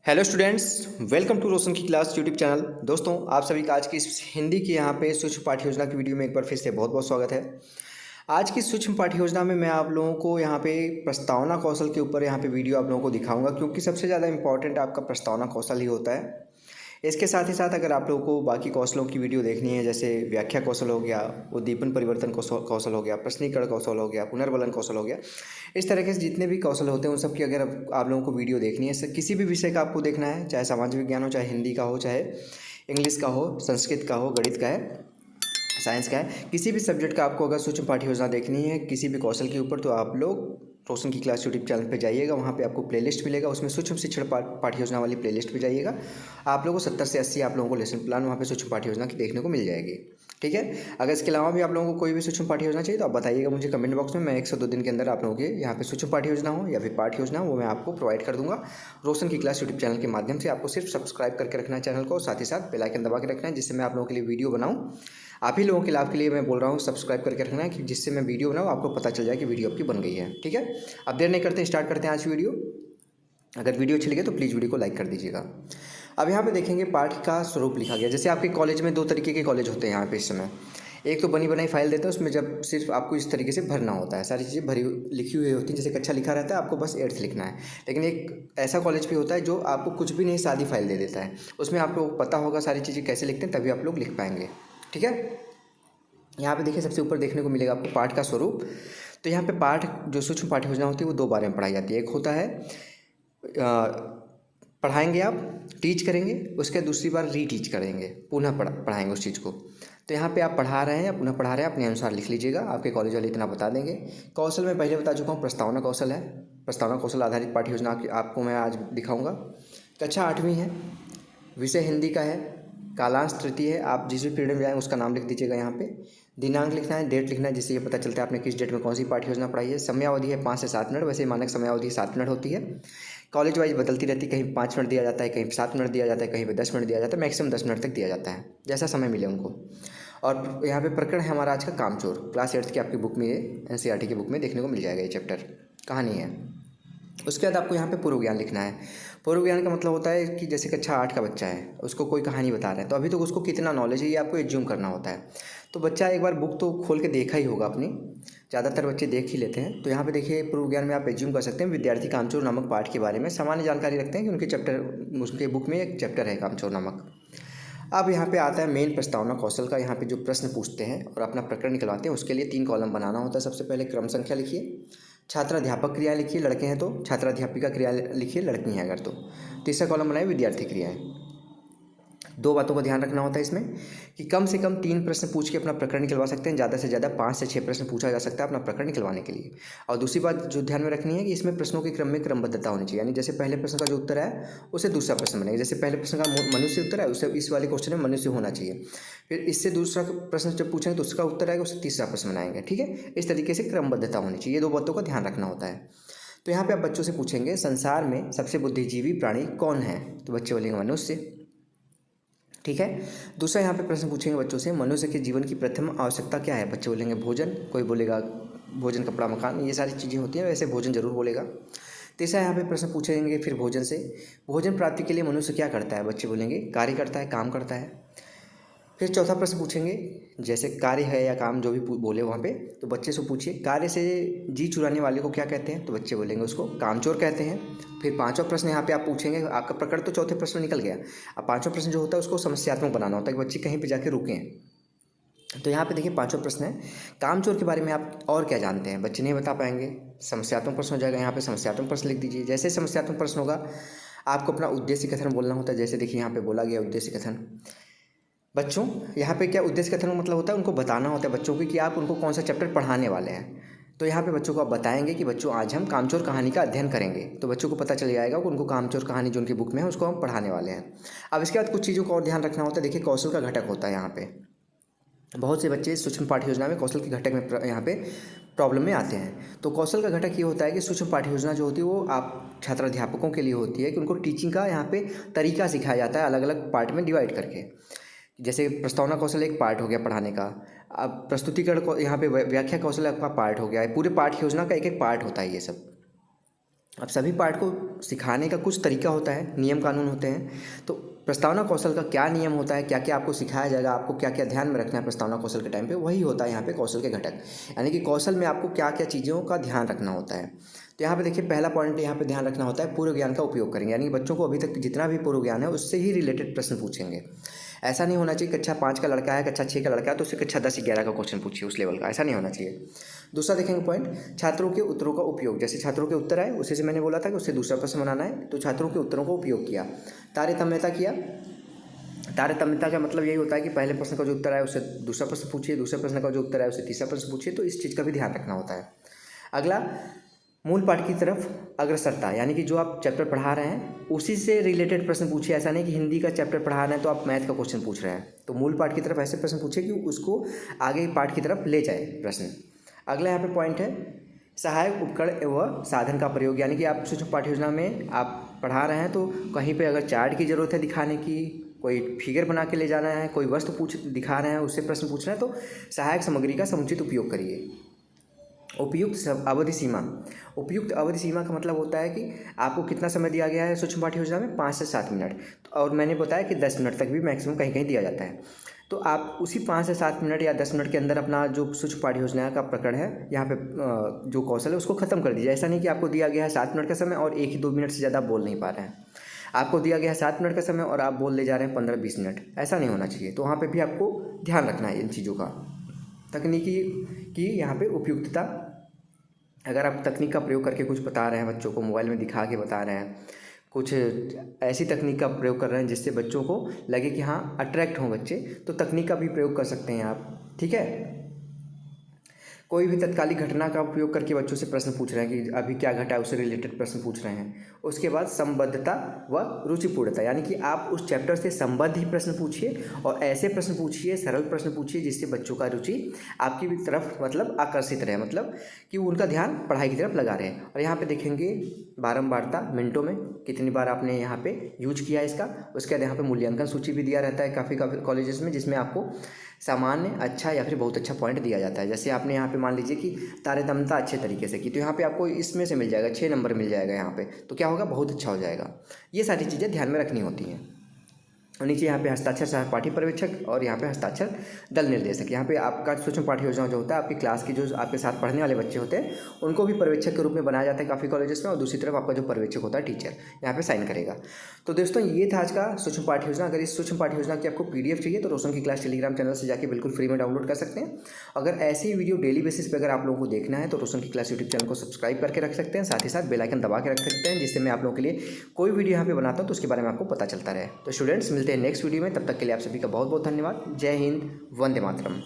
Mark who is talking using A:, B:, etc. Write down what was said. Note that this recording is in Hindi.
A: हेलो स्टूडेंट्स, वेलकम टू रोशन की क्लास यूट्यूब चैनल। दोस्तों, आप सभी का आज की इस हिंदी की यहाँ पे सूक्ष्म पाठ्य योजना की वीडियो में एक बार फिर से बहुत बहुत स्वागत है। आज की सूक्ष्म पाठ्य योजना में मैं आप लोगों को यहाँ पे प्रस्तावना कौशल के ऊपर यहाँ पे वीडियो आप लोगों को दिखाऊंगा, क्योंकि सबसे ज़्यादा इंपॉर्टेंट आपका प्रस्तावना कौशल ही होता है। इसके साथ ही साथ अगर आप लोगों को बाकी कौशलों की वीडियो देखनी है, जैसे व्याख्या कौशल हो गया, उद्दीपन परिवर्तन कौशल हो गया, प्रश्नीकरण कौशल हो गया, पुनर्वलन कौशल हो गया, इस तरह के जितने भी कौशल होते हैं उन सब की अगर आप लोगों को वीडियो देखनी है, किसी भी विषय का आपको देखना है, चाहे सामाजिक विज्ञान हो, चाहे हिंदी का हो, चाहे इंग्लिश का हो, संस्कृत का हो, गणित का है, साइंस का है, किसी भी सब्जेक्ट का आपको अगर सूक्ष्म पाठ्य योजना देखनी है किसी भी कौशल के ऊपर, तो आप लोग रोशन की क्लास यूट्यूब चैनल पे जाइएगा। वहाँ पे आपको प्लेलिस्ट मिलेगा, उसमें सूक्ष्म शिक्षण पाठ्य योजना वाली प्लेलिस्ट पे जाइएगा। आप लोगों को 70 से 80 आप लोगों को लेसन प्लान वहाँ पे सूक्ष्म पाठ्य योजना की देखने को मिल जाएगी। ठीक है। अगर इसके अलावा भी आप लोगों को कोई भी सूक्ष्म पाठ्य योजना चाहिए तो आप बताइएगा मुझे कमेंट बॉक्स में। मैं 1 से 2 दिन के अंदर आप लोगों के यहाँ पे सूक्ष्म पाठ्य योजना हो या फिर पाठ्य योजना हो वो मैं आपको प्रोवाइड कर दूंगा रोशन की क्लास यूट्यूब चैनल के माध्यम से। आपको सिर्फ सब्सक्राइब करके रखना है चैनल को, साथ ही साथ बेल आइकन दबा के रखना है, जिससे मैं आप लोगों के लिए वीडियो बनाऊँ। आप ही लोगों के लाभ के लिए मैं बोल रहा हूँ, सब्सक्राइब करके रखना है कि जिससे मैं वीडियो बनाऊँ आपको पता चल जाए कि वीडियो आपकी बन गई है। ठीक है। अब देर नहीं करते, स्टार्ट करते हैं आज की वीडियो। अगर वीडियो अच्छी लगे तो प्लीज़ वीडियो को लाइक कर दीजिएगा। अब यहाँ पे देखेंगे पाठ का स्वरूप लिखा गया। जैसे आपके कॉलेज में 2 तरीके के कॉलेज होते हैं यहाँ पे इस समय। एक तो बनी बनाई फाइल देता है, उसमें जब सिर्फ आपको इस तरीके से भरना होता है, सारी चीज़ें भरी लिखी हुई होती हैं, जैसे कक्षा लिखा रहता है, आपको बस 8th लिखना है। लेकिन एक ऐसा कॉलेज भी होता है जो आपको कुछ भी नहीं, सादी फाइल दे देता है, उसमें आपको पता होगा सारी चीज़ें कैसे लिखते हैं, तभी आप लोग लिख पाएंगे। ठीक है। यहाँ पे देखिए सबसे ऊपर देखने को मिलेगा आपको पाठ का स्वरूप। तो यहाँ पे पाठ जो सूक्ष्म पाठ्य योजना होती है वो 2 बारे में पढ़ाई जाती है। एक होता है पढ़ाएंगे आप, टीच करेंगे, उसके दूसरी बार रीटीच करेंगे, पुनः पढ़ाएंगे उस चीज़ को। तो यहाँ पे आप पढ़ा रहे हैं या पुनः पढ़ा रहे हैं, अपने अनुसार लिख लीजिएगा, आपके कॉलेज वाले इतना बता देंगे। कौशल में पहले बता चुका हूँ, प्रस्तावना कौशल है। प्रस्तावना कौशल आधारित पाठ्य योजना आपको मैं आज दिखाऊँगा। कक्षा 8वीं है, विषय हिंदी का है, कालांश तृतीय है। आप जिस भी पीरियड में जाएँ उसका नाम लिख दीजिएगा। यहाँ पे दिनांक लिखना है, डेट लिखना है, जिससे ये पता चलता है आपने किस डेट में कौन सी पाठ्य योजना पढ़ाई है। समयावधि है 5 से 7 मिनट, वैसे मानक समयावधि 7 मिनट होती है। कॉलेज वाइज बदलती रहती है, कहीं 5 मिनट दिया जाता है, कहीं 7 मिनट दिया जाता है, कहीं पे 10 मिनट दिया जाता है, मैक्सिमम 10 मिनट तक दिया जाता है, जैसा समय मिले उनको। और यहाँ पे प्रकरण है हमारा आज का कामचोर। क्लास 8th की आपकी बुक में, ये NCERT की बुक में देखने को मिल जाएगा, ये चैप्टर कहानी है। उसके बाद आपको यहाँ पे पूर्व ज्ञान लिखना है। पूर्व ज्ञान का मतलब होता है कि जैसे कक्षा 8 का बच्चा है, उसको कोई कहानी बता रहे हैं, तो अभी तक उसको कितना नॉलेज है ये आपको एज्यूम करना होता है। तो बच्चा एक बार बुक तो खोल के देखा ही होगा अपनी, ज़्यादातर बच्चे देख ही लेते हैं। तो यहाँ पे देखिए पूर्व ज्ञान में आप एज्यूम कर सकते हैं विद्यार्थी कामचोर नामक पाठ के बारे में सामान्य जानकारी रखते हैं कि उनके बुक में एक चैप्टर है कामचोर नामक। अब यहाँ पे आता है मेन प्रस्तावना कौशल का। यहाँ पे जो प्रश्न पूछते हैं और अपना प्रकरण निकलवाते हैं, उसके लिए 3 कॉलम बनाना होता है। सबसे पहले क्रम संख्या लिखिए, छात्राध्यापक क्रिया लिखिए, लड़के हैं तो छात्राध्यापिका क्रिया लिखिए, लड़की हैं अगर तो। तीसरा कॉलम बनाए विद्यार्थी क्रियाएं। 2 बातों का ध्यान रखना होता है इसमें कि कम से कम 3 प्रश्न पूछ के अपना प्रकरण निकलवा सकते हैं, ज़्यादा से ज़्यादा 5 से 6 प्रश्न पूछा जा सकता है अपना प्रकरण निकलवाने के लिए। और दूसरी बात जो ध्यान में रखनी है कि इसमें प्रश्नों के क्रम में क्रमबद्धता होनी चाहिए, यानी जैसे पहले प्रश्न का जो उत्तर है उसे दूसरा प्रश्न बनेगा। जैसे पहले प्रश्न का मनुष्य उत्तर है, उसे इस वाले क्वेश्चन में मनुष्य होना चाहिए। फिर इससे दूसरा प्रश्न जब पूछेंगे तो उसका उत्तर आएगा, उससे तीसरा प्रश्न बनाएंगे। ठीक है। इस तरीके से क्रमबद्धता होनी चाहिए, ये 2 बातों का ध्यान रखना होता है। तो यहाँ पे आप बच्चों से पूछेंगे संसार में सबसे बुद्धिजीवी प्राणी कौन है, तो बच्चे बोलेंगे मनुष्य। ठीक है। दूसरा यहाँ पे प्रश्न पूछेंगे बच्चों से मनुष्य के जीवन की प्रथम आवश्यकता क्या है, बच्चे बोलेंगे भोजन, कोई बोलेगा भोजन कपड़ा मकान, ये सारी चीज़ें होती हैं, वैसे भोजन जरूर बोलेगा। तीसरा यहाँ पे प्रश्न पूछेंगे फिर भोजन से, भोजन प्राप्ति के लिए मनुष्य क्या करता है, बच्चे बोलेंगे कार्य करता है, काम करता है। फिर चौथा प्रश्न पूछेंगे, जैसे कार्य है या काम जो भी बोले वहाँ पे, तो बच्चे से पूछिए कार्य से जी चुराने वाले को क्या कहते हैं, तो बच्चे बोलेंगे उसको कामचोर कहते हैं। फिर 5वां प्रश्न यहाँ पे आप पूछेंगे, आपका प्रकरण तो चौथे प्रश्न निकल गया। अब 5वां प्रश्न जो होता है उसको समस्यात्मक बनाना होता है कि बच्चे कहीं पर जाके रुकें। तो यहाँ पे देखिए 5वां प्रश्न है कामचोर के बारे में आप और क्या जानते हैं, बच्चे नहीं बता पाएंगे, समस्यात्मक प्रश्न हो जाएगा। यहाँ पे समस्यात्मक प्रश्न लिख दीजिए। जैसे समस्यात्मक प्रश्न होगा आपको अपना उद्देश्य कथन बोलना होता है। जैसे देखिए यहाँ पे बोला गया उद्देश्य कथन, बच्चों यहाँ पे क्या उद्देश्य कथन का मतलब होता है, उनको बताना होता है बच्चों को कि आप उनको कौन सा चैप्टर पढ़ाने वाले हैं। तो यहाँ पे बच्चों को आप बताएंगे कि बच्चों आज हम कामचोर कहानी का अध्ययन करेंगे, तो बच्चों को पता चल जाएगा कि उनको कामचोर कहानी जो उनकी बुक में है उसको हम पढ़ाने वाले हैं। अब इसके बाद कुछ चीज़ों का और ध्यान रखना होता है। देखिए कौशल का घटक होता है। यहाँ पे बहुत से बच्चे सूक्ष्म पाठ्य योजना में कौशल के घटक में यहाँ पे प्रॉब्लम में आते हैं। तो कौशल का घटक ये होता है कि सूक्ष्म पाठ्य योजना जो होती है वो आप छात्राध्यापकों के लिए होती है कि उनको टीचिंग का यहाँ पे तरीका सिखाया जाता है अलग अलग पार्ट में डिवाइड करके। जैसे प्रस्तावना कौशल एक पार्ट हो गया पढ़ाने का, अब प्रस्तुतिकरण को यहाँ पे व्याख्या कौशल आपका पार्ट हो गया है। पूरे पाठ्य योजना का एक एक पार्ट होता है ये सब। अब सभी पार्ट को सिखाने का कुछ तरीका होता है, नियम कानून होते हैं। तो प्रस्तावना कौशल का क्या नियम होता है, क्या क्या आपको सिखाया जाएगा, आपको क्या क्या ध्यान में रखना है प्रस्तावना कौशल के टाइम पे, वही होता है यहाँ पे कौशल के घटक। यानी कि कौशल में आपको क्या क्या चीज़ों का ध्यान रखना होता है। तो यहाँ पे देखिए पहला पॉइंट यहाँ पे ध्यान रखना होता है पूर्व ज्ञान का उपयोग करेंगे। यानी कि बच्चों को अभी तक जितना भी पूर्व ज्ञान है उससे ही रिलेटेड प्रश्न पूछेंगे। ऐसा नहीं होना चाहिए कक्षा 5 का लड़का है, कक्षा 6 का लड़का है तो उससे कक्षा 10-11 का क्वेश्चन पूछिए उस लेवल का, ऐसा नहीं होना चाहिए। दूसरा देखेंगे पॉइंट, छात्रों के उत्तरों का उपयोग। जैसे छात्रों के उत्तर आए उसी से मैंने बोला था कि उससे दूसरा प्रश्न बनाना है, तो छात्रों के उत्तरों का उपयोग किया। तारतम्यता किया। तारतम्यता का मतलब यही होता है कि पहले प्रश्न का जो उत्तर आया उससे दूसरा प्रश्न पूछिए, दूसरे प्रश्न का जो उत्तर आया उससे तीसरा प्रश्न पूछिए। तो इस चीज़ का भी ध्यान रखना होता है। अगला, मूल पाठ की तरफ अग्रसरता। यानी कि जो आप चैप्टर पढ़ा रहे हैं उसी से रिलेटेड प्रश्न पूछिए। ऐसा नहीं कि हिंदी का चैप्टर पढ़ा रहे हैं तो आप मैथ का क्वेश्चन पूछ रहे हैं। तो मूल पाठ की तरफ ऐसे प्रश्न पूछिए कि उसको आगे पाठ की तरफ ले जाए प्रश्न। अगला यहाँ पे पॉइंट है सहायक उपकरण एवं साधन का प्रयोग। यानी कि आप सूक्ष्म पाठ्य योजना में आप पढ़ा रहे हैं तो कहीं पे अगर चार्ट की ज़रूरत है दिखाने की, कोई फिगर बना के ले जाना है, कोई वस्तु दिखा रहे हैं उससे प्रश्न पूछ रहे हैं, तो सहायक सामग्री का समुचित उपयोग करिए। उपयुक्त अवधि सीमा। उपयुक्त अवधि सीमा का मतलब होता है कि आपको कितना समय दिया गया है सूक्ष्म पाठ्य योजना में, 5 से 7 मिनट। और मैंने बताया कि 10 मिनट तक भी मैक्सिमम कहीं कहीं दिया जाता है। तो आप उसी 5 से 7 मिनट या 10 मिनट के अंदर अपना जो सूक्ष्म पाठ्य योजना का प्रकरण है यहाँ पे जो कौशल है उसको ख़त्म कर दीजिए। ऐसा नहीं कि आपको दिया गया है 7 मिनट का समय और 1 ही 2 मिनट से ज़्यादा बोल नहीं पा रहे हैं। आपको दिया गया है 7 मिनट का समय और आप बोल ले जा रहे हैं 15-20 मिनट, ऐसा नहीं होना चाहिए। तो वहाँ पे भी आपको ध्यान रखना है इन चीज़ों का। तकनीकी की यहाँ पे उपयुक्तता, अगर आप तकनीक का प्रयोग करके कुछ बता रहे हैं बच्चों को, मोबाइल में दिखा के बता रहे हैं, कुछ ऐसी तकनीक का प्रयोग कर रहे हैं जिससे बच्चों को लगे कि हाँ अट्रैक्ट हों बच्चे, तो तकनीक का भी प्रयोग कर सकते हैं आप। ठीक है। कोई भी तत्कालिक घटना का उपयोग करके बच्चों से प्रश्न पूछ रहे हैं कि अभी क्या घटा है उससे रिलेटेड प्रश्न पूछ रहे हैं। उसके बाद संबद्धता व रुचिपूर्णता, यानी कि आप उस चैप्टर से संबद्ध ही प्रश्न पूछिए और ऐसे प्रश्न पूछिए, सरल प्रश्न पूछिए जिससे बच्चों का रुचि आपकी भी तरफ मतलब आकर्षित रहे, मतलब कि उनका ध्यान पढ़ाई की तरफ लगा रहे। और यहाँ पे देखेंगे बारंबारता, मिनटों में कितनी बार आपने यहाँ पे यूज किया है इसका। उसके बाद यहाँ पे मूल्यांकन सूची भी दिया रहता है काफ़ी कॉलेजेस में, जिसमें आपको सामान्य, अच्छा या फिर बहुत अच्छा पॉइंट दिया जाता है। जैसे आपने यहाँ पे मान लीजिए कि तारतम्यता अच्छे तरीके से की तो यहाँ पे आपको इसमें से मिल जाएगा 6 नंबर मिल जाएगा यहाँ पे, तो क्या होगा, बहुत अच्छा हो जाएगा। ये सारी चीज़ें ध्यान में रखनी होती हैं। और नीचे यहाँ पे हस्ताक्षर सहपाठी पर्यवेक्षक और यहाँ पे हस्ताक्षर दल निर्देशक। यहाँ पे आपका सूक्ष्म पाठ्य योजना जो होता है आपकी क्लास की जो आपके साथ पढ़ने वाले बच्चे होते हैं उनको भी पर्यवेक्षक के रूप में बनाया जाता है काफ़ी कॉलेजेस में। और दूसरी तरफ आपका जो पर्यवेक्षक होता है टीचर यहाँ पे साइन करेगा। तो दोस्तों ये था आज का सूक्ष्म पाठ्य योजना। अगर इस सूक्ष्म पाठ्य योजना की आपको PDF चाहिए तो रोशन की क्लास टेलीग्राम चैनल से जाकर बिल्कुल फ्री में डाउनलोड कर सकते हैं। अगर ऐसी वीडियो डेली बेसिस पर अगर आप लोगों को देखना है तो रोशन की क्लास यूट्यूब चैनल को सब्सक्राइब करके रख सकते हैं, साथ ही साथ बेल आइकन दबा के रख सकते हैं, जिससे मैं आप लोगों के लिए कोई वीडियो यहाँ पे बनाता हूँ तो उसके बारे में आपको पता चलता रहे। तो स्टूडेंट्स मिलते हैं नेक्स्ट वीडियो में, तब तक के लिए आप सभी का बहुत बहुत धन्यवाद। जय हिंद, वंदे मातरम।